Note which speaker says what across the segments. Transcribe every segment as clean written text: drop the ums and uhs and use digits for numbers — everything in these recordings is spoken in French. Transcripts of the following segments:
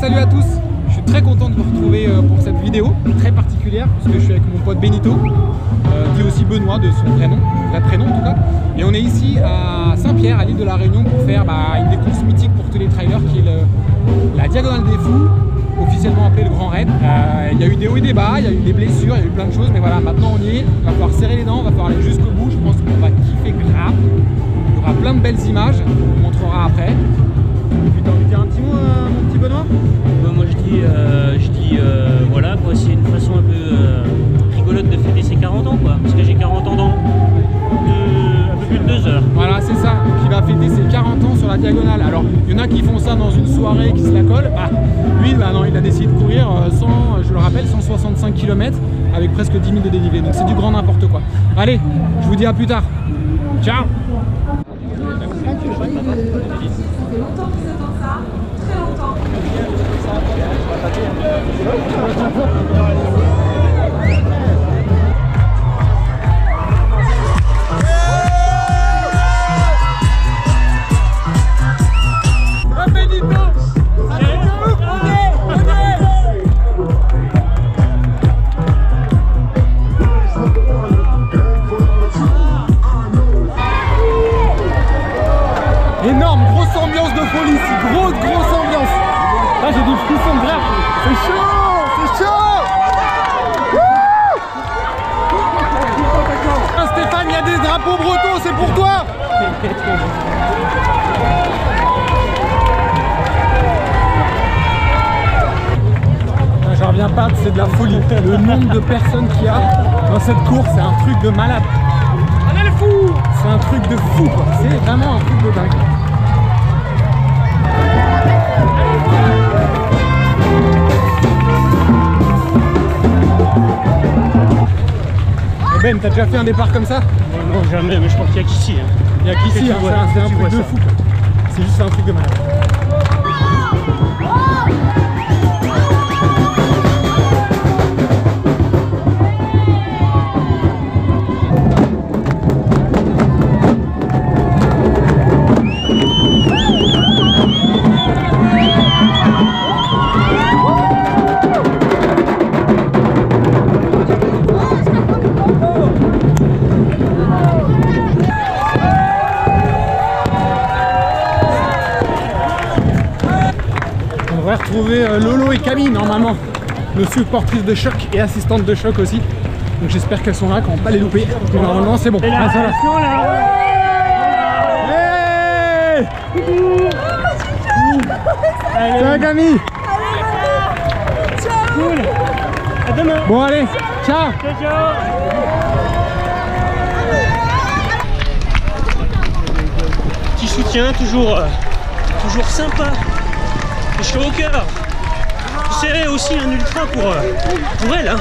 Speaker 1: Salut à tous, je suis très content de vous retrouver pour cette vidéo très particulière puisque je suis avec mon pote Benito, dit aussi Benoît de son vrai prénom en tout cas. Et on est ici à Saint-Pierre, à l'île de la Réunion, pour faire une des courses mythiques pour tous les trailers qui est la Diagonale des Fous, officiellement appelée le Grand Raid. Il y a eu des hauts et des bas, il y a eu des blessures, il y a eu plein de choses, mais voilà, maintenant on y est, il va falloir serrer les dents, on va falloir aller jusqu'au bout, je pense qu'on va kiffer grave. Il y aura plein de belles images, on vous montrera après. Et puis t'as envie de dire un petit mot mon petit Benoît?
Speaker 2: Moi je dis voilà quoi, c'est une façon un peu rigolote de fêter ses 40 ans quoi, parce que j'ai 40 ans dans un peu plus de 2 heures.
Speaker 1: Voilà c'est ça, qui va fêter ses 40 ans sur la Diagonale. Alors il y en a qui font ça dans une soirée qui se la colle, lui non, il a décidé de courir je le rappelle 165 km avec presque 10 000 de dénivelé, donc c'est du grand n'importe quoi. Allez, je vous dis à plus tard, ciao.
Speaker 3: Ça fait longtemps que vous attendez ça, très longtemps.
Speaker 1: Énorme, grosse ambiance de folie ici, grosse ambiance. Là j'ai des frissons de grave, c'est chaud, Ah, Stéphane, il y a des drapeaux bretons, c'est pour toi. J'en reviens pas, c'est de la folie. Le nombre de personnes qu'il y a dans cette course, c'est un truc de malade. Allez les fous! C'est un truc de fou quoi, c'est vraiment un truc de dingue. Ben, t'as déjà fait un départ comme ça?
Speaker 2: Non jamais, mais je crois qu'il n'y a qu'ici.
Speaker 1: Il n'y a qu'ici, c'est un truc de fou quoi. C'est juste un truc de malade. On va retrouver Lolo et Camille normalement, nos supportrices de choc et assistantes de choc aussi. Donc j'espère qu'elles sont là, qu'on va pas les louper. Mais normalement c'est bon.
Speaker 2: Et là, ça va.
Speaker 1: Hey, ça va Camille?
Speaker 2: Cool. À demain.
Speaker 1: Bon allez, ciao.
Speaker 2: Ciao. Petit soutien, toujours sympa. Et chaud au cœur. Je serai aussi un ultra pour elle. Hein.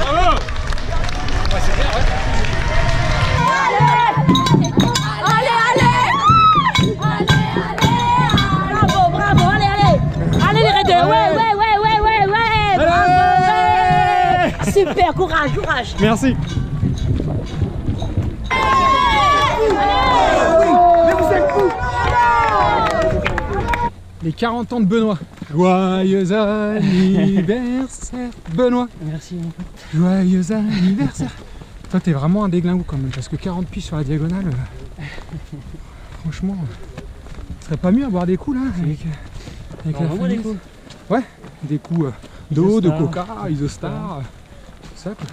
Speaker 4: Bravo, allez les raiders, ouais, bravo, super, courage.
Speaker 1: Merci. Les 40 ans de Benoît. Joyeux anniversaire Benoît.
Speaker 2: Merci mon pote.
Speaker 1: Joyeux anniversaire. Toi t'es vraiment un déglingou quand même, parce que 40 pieds sur la Diagonale, franchement, ce serait pas mieux à boire des coups là avec la famille.
Speaker 2: Des coups.
Speaker 1: Ouais, des coups d'eau, de coca, Isostar, tout ça quoi.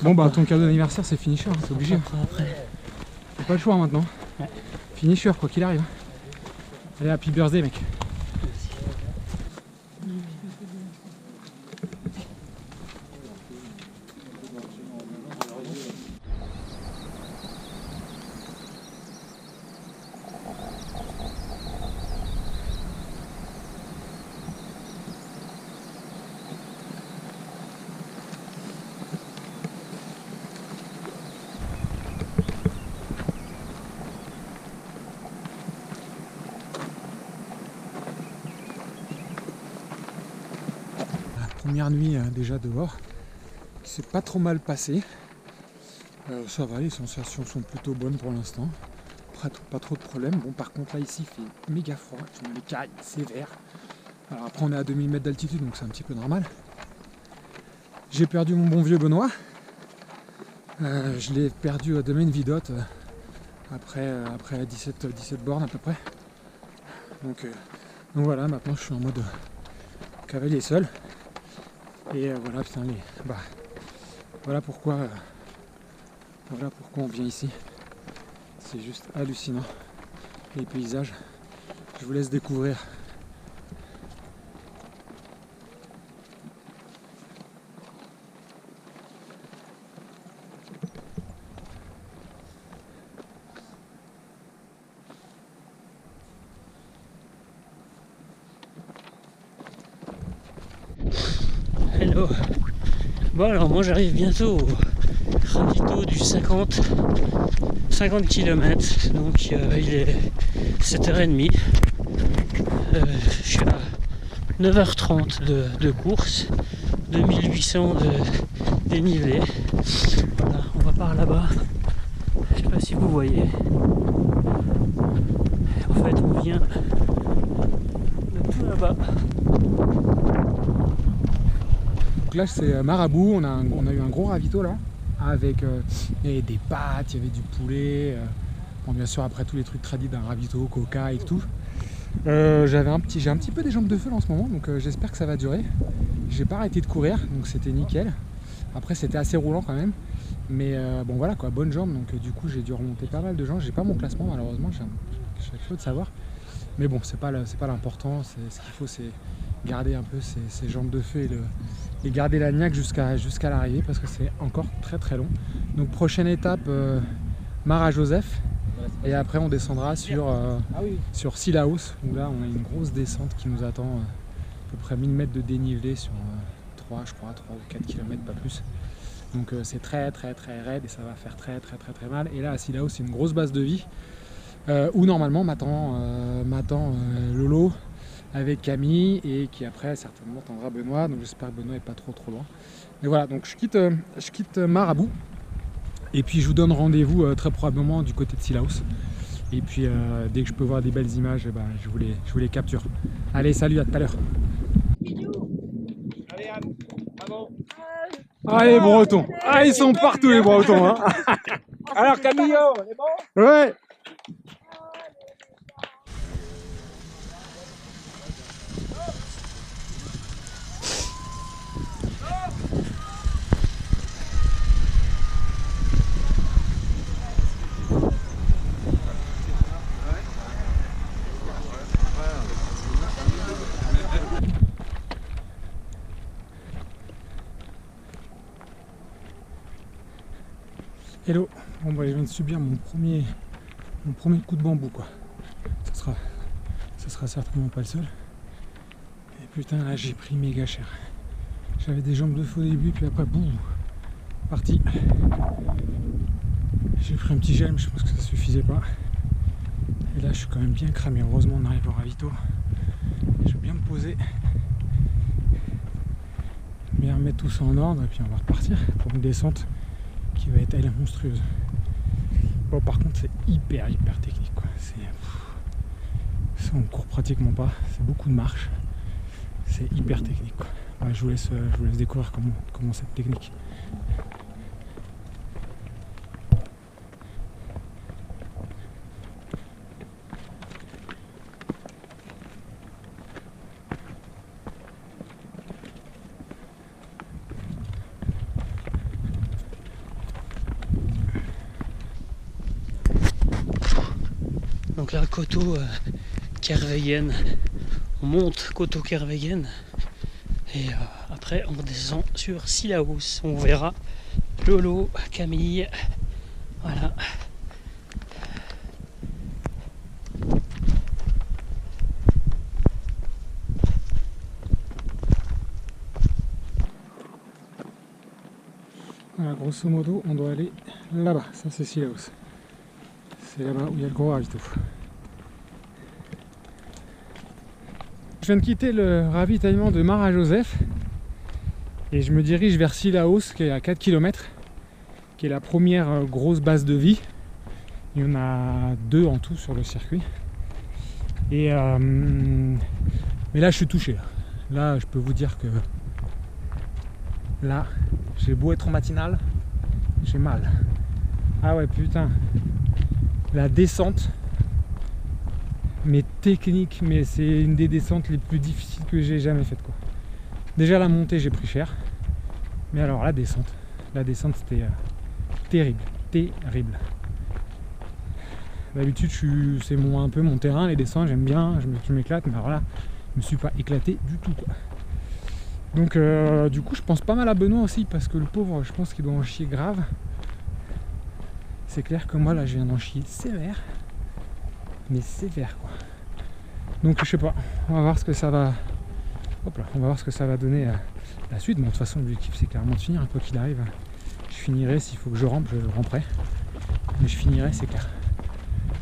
Speaker 1: Bon bah ton cadeau d'anniversaire c'est finisher, c'est obligé.
Speaker 2: Après.
Speaker 1: T'as pas le choix maintenant.
Speaker 2: Ouais.
Speaker 1: Finisher quoi qu'il arrive. Allez, happy birthday mec. Première nuit déjà dehors, qui s'est pas trop mal passé. Ça va, les sensations sont plutôt bonnes pour l'instant. Pas trop de problèmes. Bon, par contre là ici il fait méga froid, je me les caille sévère. Alors après on est à 2000 mètres d'altitude donc c'est un petit peu normal. J'ai perdu mon bon vieux Benoît. Je l'ai perdu à Domaine Vidotte après 17 bornes à peu près. Donc voilà, maintenant je suis en mode cavalier seul. Et voilà, putain, voilà pourquoi on vient ici. C'est juste hallucinant, les paysages. Je vous laisse découvrir.
Speaker 2: Hello. Bon alors moi j'arrive bientôt au ravito du 50 km, donc il est 7h30. Je suis à 9h30 de course, 2800 de dénivelé. Voilà, on va par là-bas. Je sais pas si vous voyez. En fait on vient de tout là-bas.
Speaker 1: Donc là c'est Marabout, on a eu un gros ravito là, avec il y avait des pâtes, il y avait du poulet, bon, bien sûr après tous les trucs tradis d'un ravito, coca et tout. J'ai un petit peu des jambes de feu en ce moment, donc j'espère que ça va durer. J'ai pas arrêté de courir, donc c'était nickel. Après c'était assez roulant quand même, mais bon voilà quoi, bonne jambe, donc du coup j'ai dû remonter pas mal de gens. J'ai pas mon classement malheureusement, j'ai cru de savoir, mais bon c'est pas l'important. Ce qu'il faut c'est garder un peu ces jambes de feu et garder la niaque jusqu'à l'arrivée, parce que c'est encore très très long. Donc prochaine étape, Mara-Joseph, et après on descendra sur Sillaos, où là on a une grosse descente qui nous attend, à peu près 1000 mètres de dénivelé sur 3 ou 4 km, pas plus. Donc c'est très très très raide et ça va faire très très très très mal. Et là à Sillaos c'est une grosse base de vie, où normalement m'attend Lolo avec Camille, et qui après certainement attendra Benoît, donc j'espère que Benoît n'est pas trop loin. Mais voilà, donc je quitte Marabout, et puis je vous donne rendez-vous très probablement du côté de Sillaos. Et puis dès que je peux voir des belles images, je vous les capture. Allez, salut, à tout à l'heure. Allez, Bretons. Ah, ils sont partout les Bretons, hein. Alors Camillo, on est bon? Ouais. Hello, bon je viens de subir mon premier coup de bambou quoi. Ça sera certainement pas le seul. Et putain là j'ai pris méga cher. J'avais des jambes de feu au début, puis après boum, parti. J'ai pris un petit gel, mais je pense que ça suffisait pas. Et là je suis quand même bien cramé. Heureusement on arrive au ravito. Je vais bien me poser, bien remettre tout ça en ordre, et puis on va repartir pour une descente qui va être elle monstrueuse. Bon par contre c'est hyper technique quoi. Ça on court pratiquement pas, c'est beaucoup de marche, c'est hyper technique quoi. Ouais, je vous laisse découvrir comment cette technique.
Speaker 2: Donc là, Coteau Kerveyen, on monte Coteau Kerveyen, et après on descend sur Sillaos. On verra Lolo, Camille, voilà.
Speaker 1: Voilà, grosso modo on doit aller là-bas, ça c'est Sillaos. C'est là-bas où il y a le gros ravito. Je viens de quitter le ravitaillement de Mara-Joseph et je me dirige vers Sillaos, qui est à 4 km, qui est la première grosse base de vie. Il y en a 2 en tout sur le circuit. Et Mais là je suis touché. Là je peux vous dire que là j'ai beau être en matinale, j'ai mal. Ah ouais putain. La descente, mais technique, mais c'est une des descentes les plus difficiles que j'ai jamais faites quoi. Déjà la montée j'ai pris cher. Mais alors la descente c'était terrible. D'habitude c'est un peu mon terrain, les descentes j'aime bien, je m'éclate, mais alors là je me suis pas éclaté du tout quoi. Donc du coup je pense pas mal à Benoît aussi parce que le pauvre je pense qu'il doit en chier grave. C'est clair que moi là je viens d'en chier sévère, mais sévère quoi. Donc je sais pas, on va voir ce que ça va. Hop là, on va voir ce que ça va donner la suite. Bon, de toute façon l'objectif c'est clairement de finir, quoi qu'il arrive. Je finirai, s'il faut que je ramperai. Mais je finirai, c'est clair.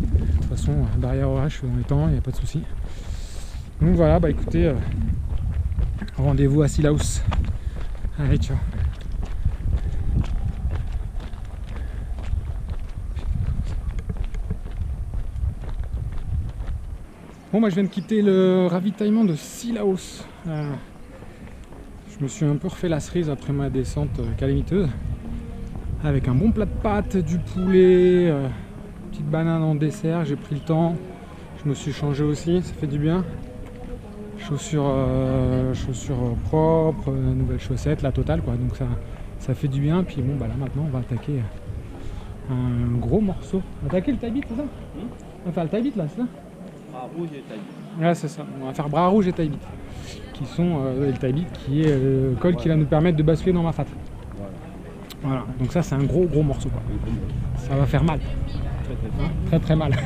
Speaker 1: De toute façon, barrière horaire, je suis dans les temps, il n'y a pas de souci. Donc voilà, bah écoutez, rendez-vous à Sillaus. Allez, ciao. Bon, moi je viens de quitter le ravitaillement de Sillaus. Je me suis un peu refait la cerise après ma descente calamiteuse. Avec un bon plat de pâtes, du poulet, petite banane en dessert, j'ai pris le temps. Je me suis changé aussi, ça fait du bien. Chaussures propres, nouvelles chaussettes, la totale quoi. Donc ça fait du bien. Puis bon bah là maintenant on va attaquer un gros morceau. On va attaquer le taille-bit, c'est ça? On va faire le taille-bit là, c'est ça?
Speaker 5: Bras rouge et taille-bit.
Speaker 1: Ouais c'est ça, on va faire bras rouge et taille-bit. Qui sont le taille-bit qui est le col qui va nous permettre de basculer dans ma fat. Voilà, donc ça c'est un gros morceau quoi. Ça va faire mal. Très mal.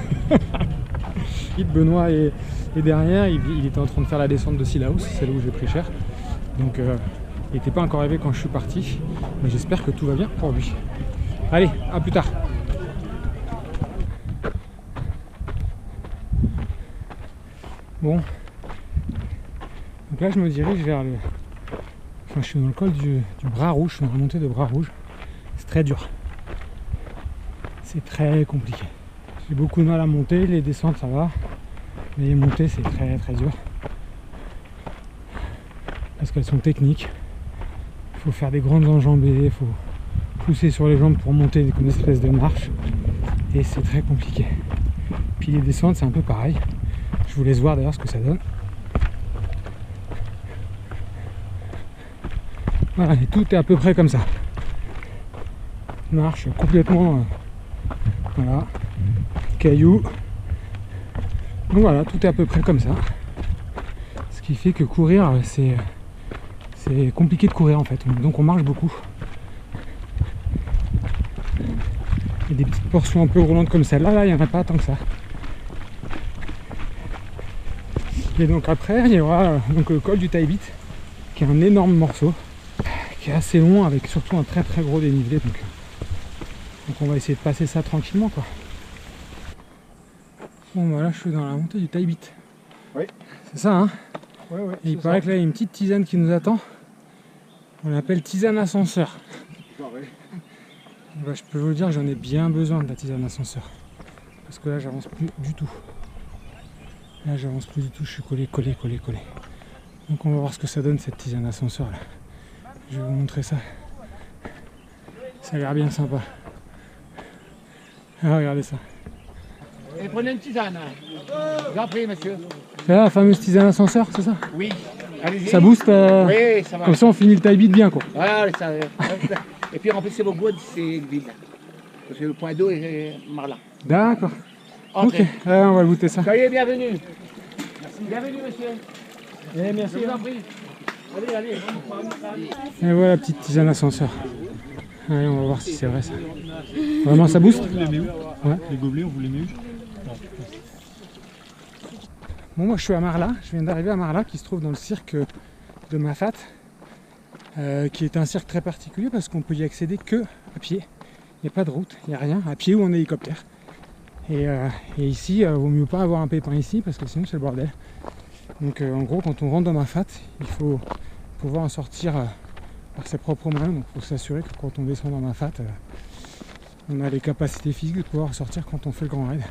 Speaker 1: Benoît est derrière, il était en train de faire la descente de Sillaus, c'est là où j'ai pris cher. Donc il n'était pas encore arrivé quand je suis parti, mais j'espère que tout va bien pour lui. Allez, à plus tard. Bon. Donc là je me dirige vers le... Enfin je suis dans le col du bras rouge, je suis dans la montée de bras rouge. C'est très dur. C'est très compliqué. J'ai beaucoup de mal à monter, les descentes ça va. Mais les montées c'est très dur. Parce qu'elles sont techniques. Il faut faire des grandes enjambées, il faut pousser sur les jambes pour monter comme une espèce de marche. Et c'est très compliqué. Puis les descentes c'est un peu pareil. Je vous laisse voir d'ailleurs ce que ça donne. Voilà, et tout est à peu près comme ça. Marche complètement, voilà, cailloux. Donc voilà, tout est à peu près comme ça. Ce qui fait que courir, c'est compliqué de courir en fait. Donc on marche beaucoup. Il y a des petites portions un peu roulantes comme celle-là, là, il n'y en a pas tant que ça. Et donc après, il y aura donc le col du taille-bit, qui est un énorme morceau, qui est assez long, avec surtout un très gros dénivelé. Donc on va essayer de passer ça tranquillement quoi. Bon voilà, je suis dans la montée du taille-bit.
Speaker 5: Oui.
Speaker 1: C'est ça hein.
Speaker 5: Ouais,
Speaker 1: et il paraît que là il y a une petite tisane qui nous attend. On l'appelle tisane ascenseur. Bah, je peux vous le dire, j'en ai bien besoin de la tisane ascenseur. Parce que là j'avance plus du tout. Là j'avance plus du tout, je suis collé. Donc on va voir ce que ça donne cette tisane ascenseur là. Je vais vous montrer ça. Ça a l'air bien sympa. Ah, regardez ça.
Speaker 5: Et prenez une tisane. Je vous en prie, monsieur.
Speaker 1: C'est là la fameuse tisane ascenseur, c'est ça?
Speaker 5: Oui. Allez-y.
Speaker 1: Ça booste,
Speaker 5: oui, ça va.
Speaker 1: comme ça on finit le taille-bit bien quoi.
Speaker 5: Voilà, ça. Et puis remplissez vos gouttes, c'est vide. Parce que le point d'eau est par là.
Speaker 1: D'accord.
Speaker 5: Entrez.
Speaker 1: Ok, allez, on va goûter ça.
Speaker 5: Soyez bienvenus. Merci. Bienvenue, monsieur.
Speaker 1: Eh, merci.
Speaker 5: Je vous en prie. Allez.
Speaker 1: Et voilà la petite tisane ascenseur. Allez, on va voir si c'est vrai ça. Vraiment ça booste? Ouais.
Speaker 6: Les gobelets, on vous les met où?
Speaker 1: Bon, moi je suis à Marla, je viens d'arriver à Marla qui se trouve dans le cirque de Mafat, qui est un cirque très particulier parce qu'on peut y accéder que à pied. Il n'y a pas de route, il n'y a rien, à pied ou en hélicoptère. Et ici, vaut mieux pas avoir un pépin ici parce que sinon c'est le bordel. Donc en gros, quand on rentre dans Mafat, il faut pouvoir en sortir par ses propres mains. Donc il faut s'assurer que quand on descend dans Mafat, on a les capacités physiques de pouvoir sortir quand on fait le grand raid.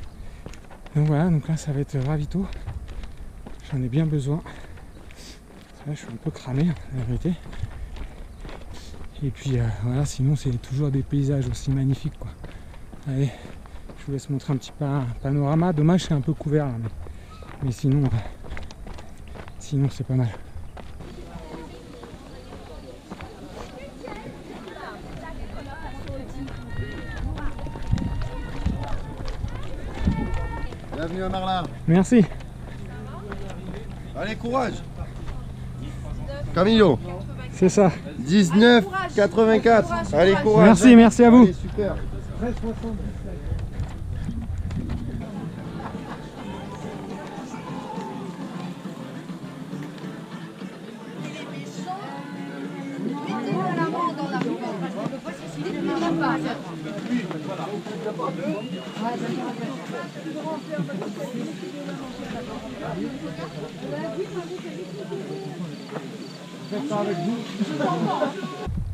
Speaker 1: Donc voilà, donc là ça va être ravito. J'en ai bien besoin. Là, je suis un peu cramé, la vérité. Et puis voilà, sinon c'est toujours des paysages aussi magnifiques quoi. Allez, je vous laisse montrer un petit panorama. Dommage, c'est un peu couvert là, mais sinon c'est pas mal.
Speaker 6: Bienvenue à Marlin.
Speaker 1: Merci.
Speaker 6: Allez, courage. Camillo.
Speaker 1: C'est ça.
Speaker 6: 19,84. Allez, courage.
Speaker 1: Merci à vous.
Speaker 6: Allez, super.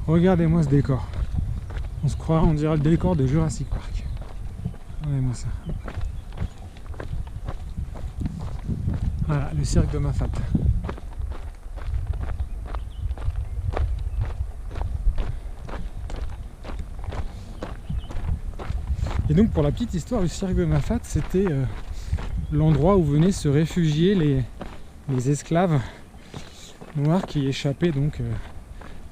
Speaker 1: Regardez-moi ce décor. On dirait le décor de Jurassic Park. Regardez-moi ça. Voilà, le cirque de Mafate. Et donc pour la petite histoire, le cirque de Mafate, c'était l'endroit où venaient se réfugier les esclaves noirs qui échappaient donc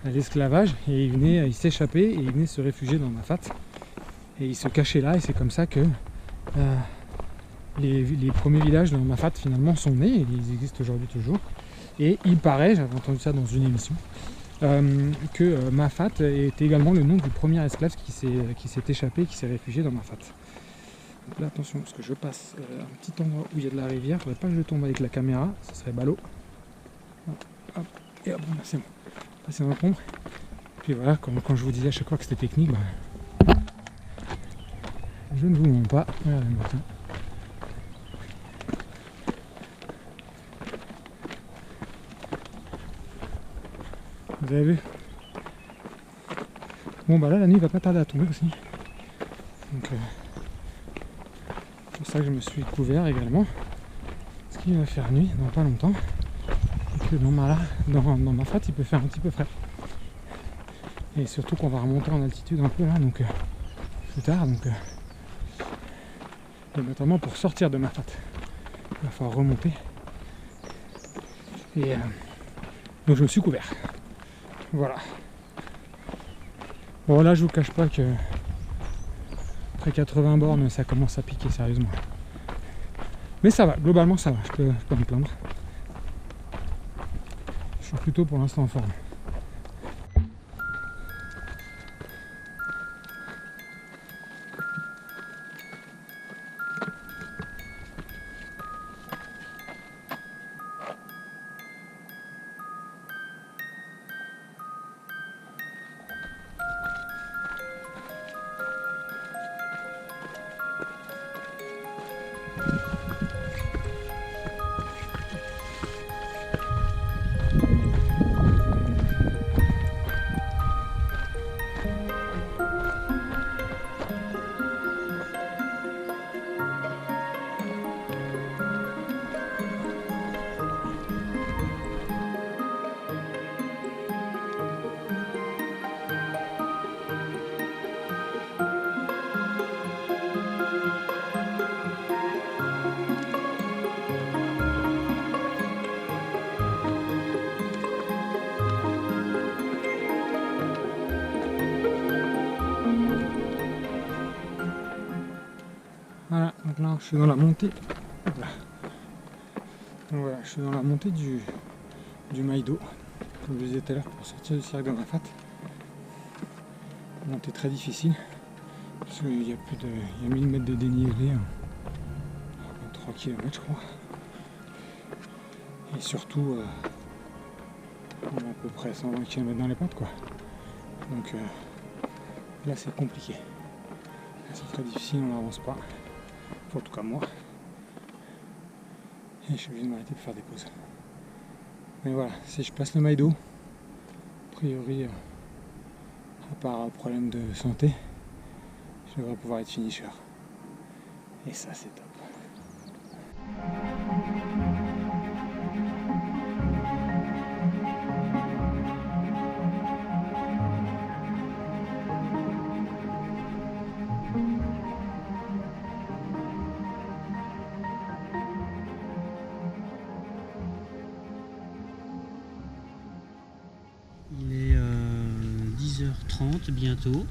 Speaker 1: à l'esclavage, et ils s'échappaient et ils venaient se réfugier dans Mafate et ils se cachaient là, et c'est comme ça que les premiers villages de Mafate finalement sont nés, et ils existent aujourd'hui toujours. Et il paraît, j'avais entendu ça dans une émission, que Mafate est également le nom du premier esclave qui s'est échappé, qui s'est réfugié dans Mafate. Donc là attention, parce que je passe un petit endroit où il y a de la rivière, il ne faudrait pas que je tombe avec la caméra, ça serait ballot. Hop, et hop, c'est bon. Passer dans le pompe. Puis voilà, quand je vous disais à chaque fois que c'était technique, je ne vous mens pas. Regardez-moi ça. Vous avez vu? Bon bah là la nuit va pas tarder à tomber aussi. Donc c'est pour ça que je me suis couvert également. Parce qu'il va faire nuit dans pas longtemps. Et que dans Mafate il peut faire un petit peu frais. Et surtout qu'on va remonter en altitude un peu là, donc plus tard, donc et notamment pour sortir de Mafate. Il va falloir remonter. Et donc je me suis couvert. Voilà. Bon là je vous cache pas que après 80 bornes ça commence à piquer sérieusement. Mais ça va, globalement ça va, je peux pas me plaindre. Je suis plutôt pour l'instant en forme. Voilà, donc là je suis dans la montée. Voilà. Donc voilà, je suis dans la montée du Maïdo, comme je disais tout à l'heure, pour sortir du cirque de Mafate. Montée très difficile, parce qu'il y a plus de 1000 mètres de dénivelé, 3 km je crois. Et surtout, on a à peu près 120 km dans les pattes quoi. Donc là c'est compliqué. Là, c'est très difficile, on n'avance pas. En tout cas moi. Et je suis obligé de m'arrêter pour faire des pauses. Mais voilà, si je passe le Maïdo, a priori, à part problème de santé, je devrais pouvoir être finisher. Et ça c'est top.
Speaker 2: Il est 10h30 bientôt.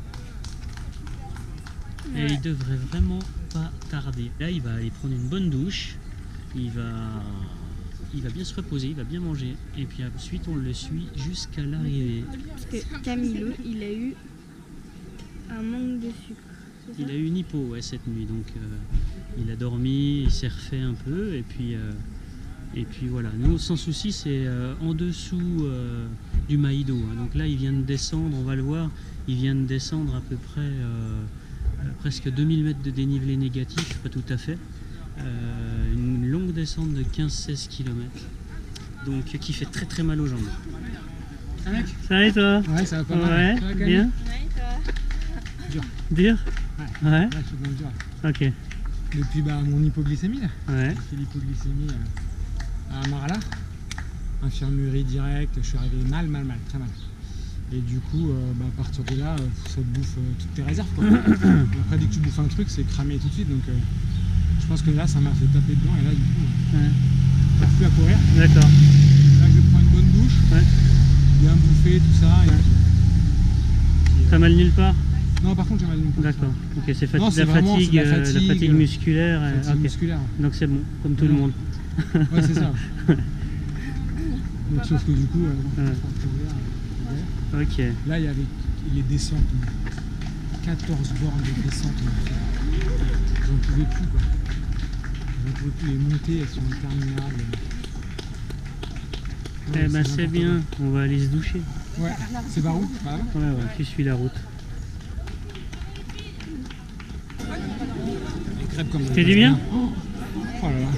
Speaker 2: Et il devrait vraiment pas tarder. Là, il va aller prendre une bonne douche. Il va bien se reposer, il va bien manger. Et puis ensuite, on le suit jusqu'à l'arrivée.
Speaker 7: Parce que Camilo, il a eu un manque de sucre.
Speaker 2: Il a eu une hypo cette nuit, donc il a dormi, il s'est refait un peu, et puis voilà. Nous, sans souci, c'est en dessous du Maïdo. Hein. Donc là, il vient de descendre, on va le voir, il vient de descendre à peu près presque 2000 mètres de dénivelé négatif, pas tout à fait. Une longue descente de 15-16 km, donc qui fait très très mal aux jambes.
Speaker 1: Ah mec,
Speaker 2: Ça va et toi?
Speaker 1: ouais, ça va pas mal.
Speaker 2: Ouais,
Speaker 1: Ça va, Camille?
Speaker 2: bien.
Speaker 1: Dur.
Speaker 2: Dur?
Speaker 1: Ouais.
Speaker 2: Ouais.
Speaker 1: Là, je suis dans le dur.
Speaker 2: Ok.
Speaker 1: Depuis mon hypoglycémie, là.
Speaker 2: Ouais.
Speaker 1: J'ai fait l'hypoglycémie à Marla. Infirmerie directe, je suis arrivé mal, très mal. Et du coup, à partir de là, ça te bouffe toutes tes réserves, quoi. Après, dès que tu bouffes un truc, c'est cramé tout de suite. Donc, je pense que là, ça m'a fait taper dedans. Et là, du coup, j'arrive plus à courir.
Speaker 2: D'accord.
Speaker 1: Là, je vais prendre une bonne douche,
Speaker 2: Ouais.
Speaker 1: bien bouffer, tout ça. Et puis,
Speaker 2: T'as mal nulle part?
Speaker 1: non, par contre, j'ai mal nulle part.
Speaker 2: D'accord. Ok, c'est
Speaker 1: Non, c'est
Speaker 2: la
Speaker 1: vraiment,
Speaker 2: fatigue,
Speaker 1: c'est la fatigue,
Speaker 2: musculaire.
Speaker 1: Fatigue
Speaker 2: Ok.
Speaker 1: musculaire.
Speaker 2: Donc c'est bon, comme tout le monde.
Speaker 1: Ouais, c'est ça. Donc, sauf que du coup,
Speaker 2: Ouais.
Speaker 1: pour courir,
Speaker 2: Ok.
Speaker 1: là, il y avait les descentes, 14 bornes de descente. J'en pouvais plus, quoi. J'en pouvais plus. Les montées, elles sont interminables.
Speaker 2: Eh ben c'est
Speaker 1: n'importe
Speaker 2: bien, on va aller se doucher.
Speaker 1: quoi. Ouais, c'est par où? Par là?
Speaker 2: Ouais, tu suis la route.
Speaker 1: Les crêpes comme ça.
Speaker 2: T'es du bien?
Speaker 1: Oh là là.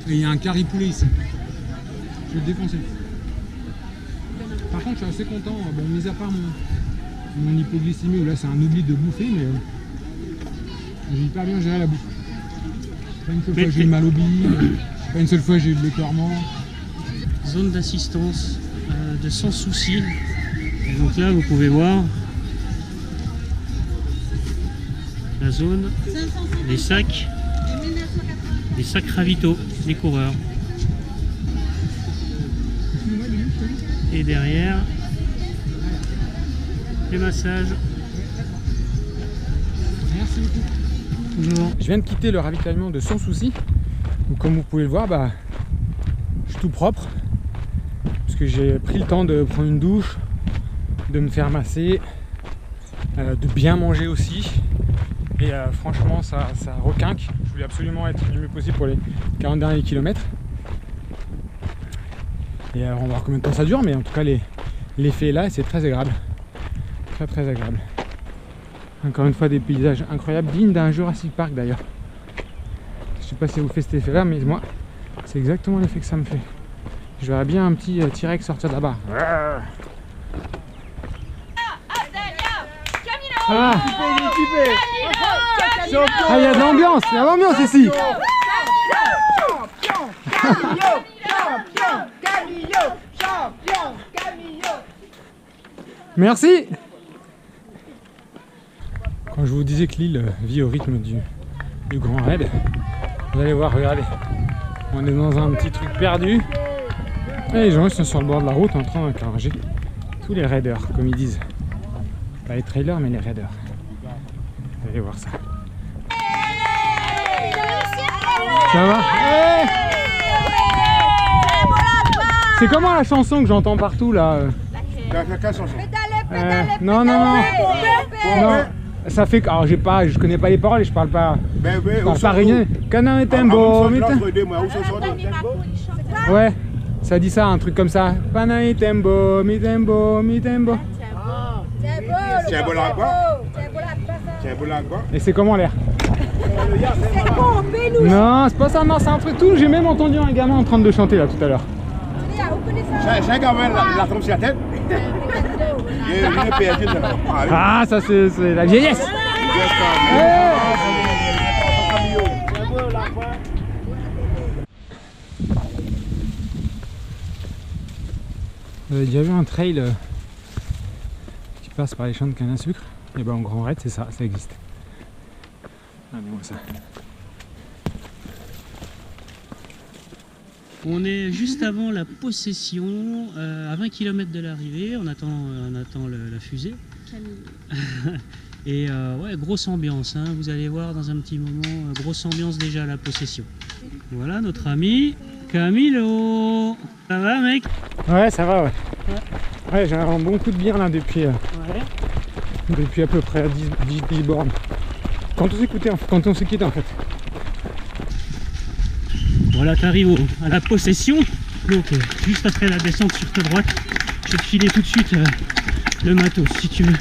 Speaker 1: Et il y a un curry poulet ici. Je vais le défoncer. Par contre, je suis assez content. Bon, mis à part mon hypoglycémie, où là c'est un oubli de bouffer, mais j'ai hyper bien géré la bouffe. Pas une seule fois j'ai eu mal au bide, pas une seule fois j'ai eu de l'écœurement.
Speaker 2: Zone d'assistance de sans souci. Et donc là, vous pouvez voir la zone, les sacs ravitaux des coureurs. Et derrière, les massages.
Speaker 1: Merci beaucoup.
Speaker 2: Toujours.
Speaker 1: Je viens de quitter le ravitaillement de Sans Souci. Donc, comme vous pouvez le voir, je suis tout propre. Parce que j'ai pris le temps de prendre une douche, de me faire masser, de bien manger aussi. Et franchement, ça requinque. Je voulais absolument être le mieux possible pour les 40 derniers kilomètres. Et on va voir combien de temps ça dure, mais en tout cas, l'effet est là et c'est très agréable. Très très agréable. Encore une fois, des paysages incroyables, dignes d'un Jurassic Park d'ailleurs. Je sais pas si ça vous fait cet effet-là, mais moi, c'est exactement l'effet que ça me fait. Je verrais bien un petit T-Rex sortir de là-bas. Ah, il y a de l'ambiance, il y a de l'ambiance ici. Merci. Quand je vous disais que l'île vit au rythme du Grand Raid, vous allez voir, regardez, on est dans un petit truc perdu et les gens sont sur le bord de la route en train d'encourager tous les raiders, comme ils disent. Pas les trailers, mais les raiders. Vous allez voir ça. Ça va? Ouais. C'est comment la chanson que j'entends partout là? Non, ça fait que. Alors je connais pas les paroles et je parle pas. Je parle pas rien. Canin et tembo. Ouais, ça dit ça, un truc comme ça. Pana et tembo, mi tembo, mi tembo. Et c'est comment l'air? Non, c'est pas ça, non, c'est un truc tout. J'ai même entendu un gamin en train de chanter là tout à l'heure.
Speaker 5: J'ai un gamin la trompe sur la tête.
Speaker 1: Ah, ça c'est la vieillesse. Vous avez déjà vu un trail qui passe par les champs de canne à sucre? Et ben en Grand Raid, c'est ça, ça existe. Regardez-moi ça.
Speaker 2: On est juste avant la possession, à 20 km de l'arrivée. On attend la fusée. Et ouais, grosse ambiance, hein. Vous allez voir dans un petit moment, grosse ambiance déjà à la possession. Voilà notre ami Camilo. Ça va, mec?
Speaker 1: Ouais, ça va, ouais. Ouais, j'ai un bon coup de bière là depuis à peu près 10 bornes. Quand on s'est quitté en fait.
Speaker 2: Voilà, t'arrives à la possession, donc juste après la descente sur ta droite. Je vais te filer tout de suite le matos si tu veux.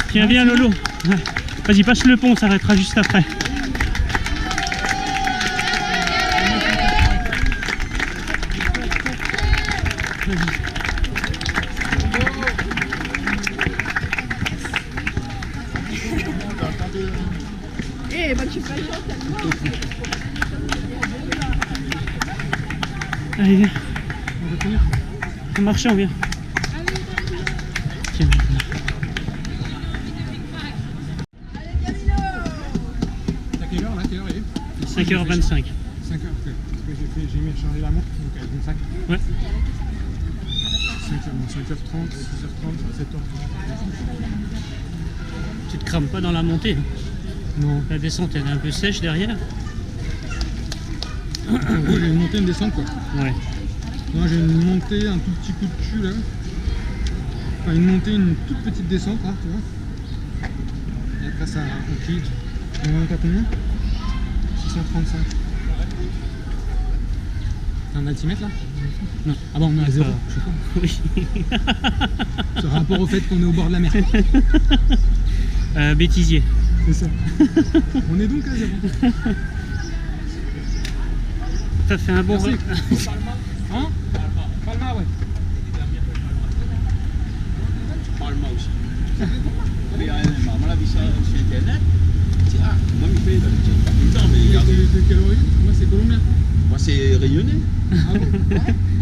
Speaker 2: Tiens bien Lolo. Ouais. Vas-y, passe le pont, on s'arrêtera juste après.
Speaker 3: Eh, bah tu fais
Speaker 2: Allez, viens. On va tenir. On marche, on vient. Tiens,
Speaker 1: T'as quelle heure là? Quelle heure il est?
Speaker 2: 5h25.
Speaker 1: 5h, parce que j'ai mis à charger la montre, donc avec mon sac.
Speaker 2: Ouais.
Speaker 1: 5h30, 6h30, 7h30.
Speaker 2: Tu te crames pas dans la montée, hein.
Speaker 1: Non.
Speaker 2: La descente elle est un peu sèche derrière.
Speaker 1: En gros, j'ai une montée, une descente quoi.
Speaker 2: Ouais.
Speaker 1: Moi j'ai une montée, un tout petit coup de cul là. Enfin une montée, une toute petite descente là, tu vois. Et après ça, on quitte. On monte à combien? 635. T'as un altimètre là? Non. Ah bon, on est à 0. Je sais pas.
Speaker 2: Oui.
Speaker 1: Ce rapport au fait qu'on est au bord de la mer.
Speaker 2: Bêtisier.
Speaker 1: C'est ça. On est donc à 0.
Speaker 2: T'as fait un bon...
Speaker 1: Merci. Hein? Palma, ouais.
Speaker 5: Palma aussi. Mais maman l'a vu ça sur internet. Ah, moi je fais dans mais regardez.
Speaker 1: De quelle origine? Moi c'est colombien.
Speaker 5: Moi c'est rayonnais.
Speaker 1: Ah ouais?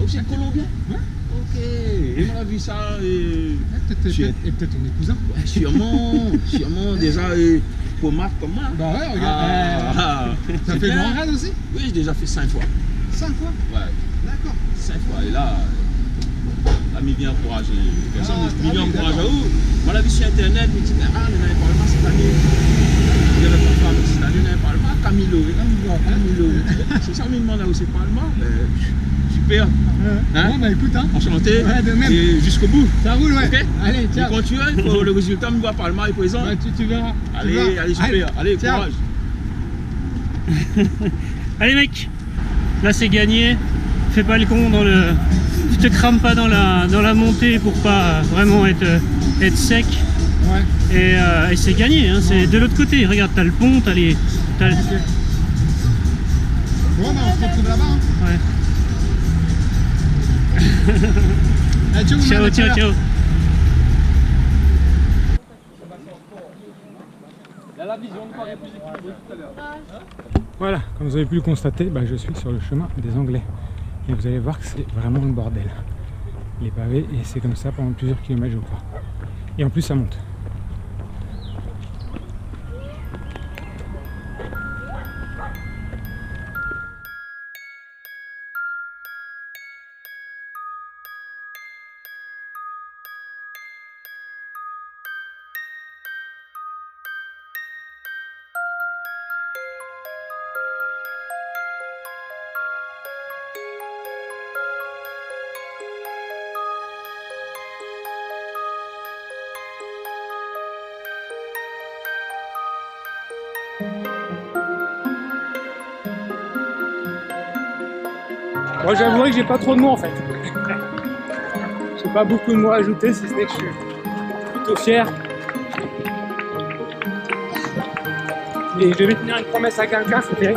Speaker 5: Oh, c'est colombien?
Speaker 1: Ouais.
Speaker 5: Ok. Et moi l'a vu ça.
Speaker 1: Peut-être on est cousins.
Speaker 5: Ouais, sûrement déjà pour Marc comme moi.
Speaker 1: Bah ouais, regarde. T'as fait le grand raid aussi?
Speaker 5: Oui, j'ai déjà fait 5 fois.
Speaker 1: 5 fois?
Speaker 5: Ouais.
Speaker 1: D'accord.
Speaker 5: 5 fois. Et là, l'ami vient encourager. Personne ne vient encourager. Moi l'a vu sur internet, mais tu dis, ah, mais n'avait pas mal cette année. Il n'y avait pas de femme cette année, n'avait pas mal. Camilo. C'est ça, me demande là où c'est pas le mal. Super.
Speaker 1: Hein? Bon bah écoute, hein.
Speaker 5: Enchanté.
Speaker 1: Ouais, de même.
Speaker 5: Et jusqu'au bout.
Speaker 1: Ça roule, ouais.
Speaker 5: Ok.
Speaker 1: Allez, ciao.
Speaker 5: Et quand tu veux, il faut le résultat me voit Palma et présent.
Speaker 1: Ouais, tu verras.
Speaker 5: Allez, allez, super. Allez,
Speaker 1: ciao.
Speaker 5: courage.
Speaker 2: Allez mec, là c'est gagné. Fais pas le con dans le... Tu te crames pas dans la montée pour pas vraiment être sec.
Speaker 1: Ouais.
Speaker 2: Et c'est gagné, hein. C'est de l'autre côté. Regarde, t'as le pont, t'as les...
Speaker 1: Ok. Bon bah on se retrouve là-bas, hein.
Speaker 2: Ouais.
Speaker 1: Allez, ciao,
Speaker 2: Ciao, ciao, ciao.
Speaker 1: Voilà, comme vous avez pu le constater, bah, je suis sur le chemin des Anglais. Et vous allez voir que c'est vraiment le bordel. Les pavés, et c'est comme ça pendant plusieurs kilomètres, je crois. Et en plus, ça monte. Moi j'avouerai que j'ai pas trop de mots en fait. J'ai pas beaucoup de mots à ajouter, si ce n'est que je suis plutôt fier. Et je vais tenir une promesse à quelqu'un, c'était